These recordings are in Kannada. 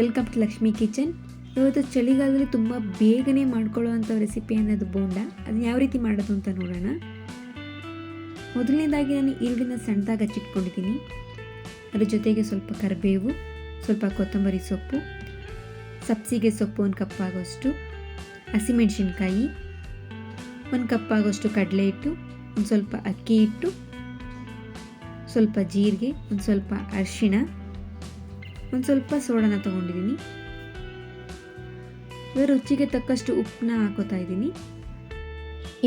Welcome to Lakshmi kitchen. ಇವತ್ತು ಚಳಿಗಾಲದಲ್ಲಿ ತುಂಬ ಬೇಗನೆ ಮಾಡ್ಕೊಳ್ಳೋವಂಥ ರೆಸಿಪಿ ಅನ್ನೋದು ಬೋಂಡ. ಅದನ್ನ ಯಾವ ರೀತಿ ಮಾಡೋದು ಅಂತ ನೋಡೋಣ. ಮೊದಲನೇದಾಗಿ ನಾನು ಈರುಳ್ಳಿನ ಸಣ್ಣದಾಗಿ ಹಚ್ಚಿಟ್ಕೊಂಡಿದ್ದೀನಿ. ಅದ್ರ ಜೊತೆಗೆ ಸ್ವಲ್ಪ ಕರಿಬೇವು, ಸ್ವಲ್ಪ ಕೊತ್ತಂಬರಿ ಸೊಪ್ಪು, ಸಬ್ಸಿಗೆ ಸೊಪ್ಪು 1 ಕಪ್ ಆಗೋಷ್ಟು, ಹಸಿಮೆಣಸಿನ್ಕಾಯಿ 1 ಕಪ್ ಆಗೋಷ್ಟು ಕಡಲೆ ಹಿಟ್ಟು, ಒಂದು ಸ್ವಲ್ಪ ಅಕ್ಕಿ ಹಿಟ್ಟು, ಸ್ವಲ್ಪ ಜೀರಿಗೆ, ಒಂದು ಸ್ವಲ್ಪ ಅರಿಶಿಣ, ಒಂದು ಸ್ವಲ್ಪ ಸೋಡಾನ ತೊಗೊಂಡಿದ್ದೀನಿ. ಇವಾಗ ರುಚಿಗೆ ತಕ್ಕಷ್ಟು ಉಪ್ಪನ್ನ ಹಾಕೋತಾ ಇದ್ದೀನಿ.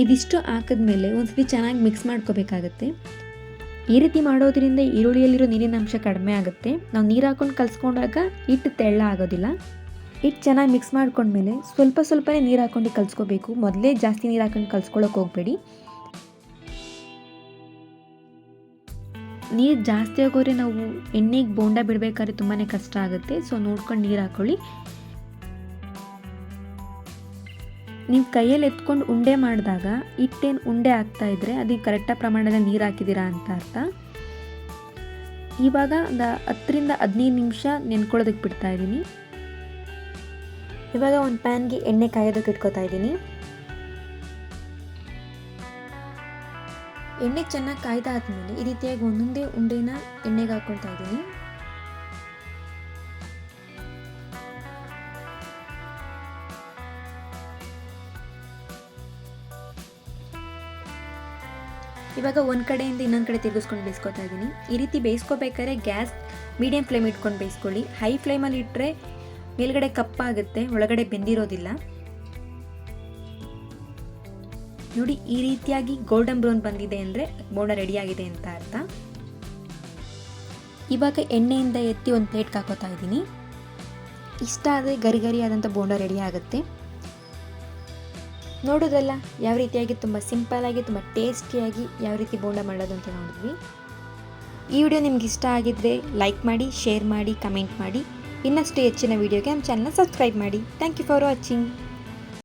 ಇದಿಷ್ಟು ಹಾಕಿದ್ಮೇಲೆ ಒಂದ್ಸತಿ ಚೆನ್ನಾಗಿ ಮಿಕ್ಸ್ ಮಾಡ್ಕೋಬೇಕಾಗತ್ತೆ. ಈ ರೀತಿ ಮಾಡೋದ್ರಿಂದ ಈರುಳ್ಳಿಯಲ್ಲಿರೋ ನೀರಿನ ಅಂಶ ಕಡಿಮೆ ಆಗುತ್ತೆ. ನಾವು ನೀರು ಹಾಕೊಂಡು ಕಲಿಸ್ಕೊಂಡಾಗ ಹಿಟ್ಟು ತೆಳ್ಳ ಆಗೋದಿಲ್ಲ. ಹಿಟ್ಟು ಚೆನ್ನಾಗಿ ಮಿಕ್ಸ್ ಮಾಡ್ಕೊಂಡ್ಮೇಲೆ ಸ್ವಲ್ಪನೇ ನೀರು ಹಾಕೊಂಡು ಕಲಿಸ್ಕೋಬೇಕು. ಮೊದಲೇ ಜಾಸ್ತಿ ನೀರು ಹಾಕೊಂಡು ಕಲಿಸ್ಕೊಳ್ಳೋಕೆ ಹೋಗಬೇಡಿ. ನೀರು ಜಾಸ್ತಿ ಆಗೋದ್ರೆ ನಾವು ಎಣ್ಣೆಗೆ ಬೋಂಡ ಬಿಡಬೇಕಾದ್ರೆ ತುಂಬಾ ಕಷ್ಟ ಆಗುತ್ತೆ. ಸೊ ನೋಡ್ಕೊಂಡು ನೀರು ಹಾಕ್ಕೊಳ್ಳಿ. ನೀವು ಕೈಯಲ್ಲಿ ಎತ್ಕೊಂಡು ಉಂಡೆ ಮಾಡಿದಾಗ ಹಿಟ್ಟೇನು ಉಂಡೆ ಆಗ್ತಾ ಇದ್ದರೆ ಅದಕ್ಕೆ ಕರೆಕ್ಟಾಗಿ ಪ್ರಮಾಣದ ನೀರು ಹಾಕಿದ್ದೀರಾ ಅಂತ ಅರ್ಥ. ಇವಾಗ ಒಂದು 10ರಿಂದ 15 ನಿಮಿಷ ನೆನ್ಕೊಳ್ಳೋದಕ್ಕೆ ಬಿಡ್ತಾ ಇದ್ದೀನಿ. ಇವಾಗ ಒಂದು ಪ್ಯಾನ್ಗೆ ಎಣ್ಣೆ ಕಾಯೋದಕ್ಕೆ ಇಟ್ಕೊತಾ ಇದ್ದೀನಿ. ಎಣ್ಣೆ ಚೆನ್ನಾಗಿ ಕಾಯ್ದಾದ್ಮೇಲೆ ಈ ರೀತಿಯಾಗಿ ಒಂದೊಂದೇ ಉಂಡೆನ ಎಣ್ಣೆಗೆ ಹಾಕ್ಕೊಳ್ತಾ ಇದ್ದೀನಿ. ಇವಾಗ ಒಂದು ಕಡೆಯಿಂದ ಇನ್ನೊಂದು ಕಡೆ ತಿರುಗಿಸ್ಕೊಂಡು ಬೇಯಿಸ್ಕೊತಾ ಇದ್ದೀನಿ. ಈ ರೀತಿ ಬೇಯಿಸ್ಕೋಬೇಕಾದ್ರೆ ಗ್ಯಾಸ್ ಮೀಡಿಯಂ ಫ್ಲೇಮ್ ಇಟ್ಕೊಂಡು ಬೇಯಿಸ್ಕೊಳ್ಳಿ. ಹೈ ಫ್ಲೇಮಲ್ಲಿ ಇಟ್ಟರೆ ಮೇಲ್ಗಡೆ ಕಪ್ಪಾಗುತ್ತೆ, ಒಳಗಡೆ ಬೆಂದಿರೋದಿಲ್ಲ. ನೋಡಿ, ಈ ರೀತಿಯಾಗಿ ಗೋಲ್ಡನ್ ಬ್ರೌನ್ ಬಂದಿದೆ ಅಂದರೆ ಬೋಂಡ ರೆಡಿಯಾಗಿದೆ ಅಂತ ಅರ್ಥ. ಇವಾಗ ಎಣ್ಣೆಯಿಂದ ಎತ್ತಿ ಒಂದು ಪ್ಲೇಟ್ಗೆ ಹಾಕೋತಾ ಇದ್ದೀನಿ. ಇಷ್ಟ ಆದರೆ ಗರಿ ಆದಂಥ ಬೋಂಡ ರೆಡಿ ಆಗುತ್ತೆ. ನೋಡೋದಲ್ಲ ಯಾವ ರೀತಿಯಾಗಿ ತುಂಬ ಸಿಂಪಲ್ಲಾಗಿ ತುಂಬ ಟೇಸ್ಟಿಯಾಗಿ ಯಾವ ರೀತಿ ಬೋಂಡ ಮಾಡೋದು ಅಂತ ನೋಡಿದ್ವಿ. ಈ ವಿಡಿಯೋ ನಿಮ್ಗೆ ಇಷ್ಟ ಆಗಿದ್ದರೆ ಲೈಕ್ ಮಾಡಿ, ಶೇರ್ ಮಾಡಿ, ಕಮೆಂಟ್ ಮಾಡಿ. ಇನ್ನಷ್ಟು ಹೆಚ್ಚಿನ ವಿಡಿಯೋಗೆ ನಮ್ಮ ಚಾನಲ್ನ ಸಬ್ಸ್ಕ್ರೈಬ್ ಮಾಡಿ. Thank you for watching.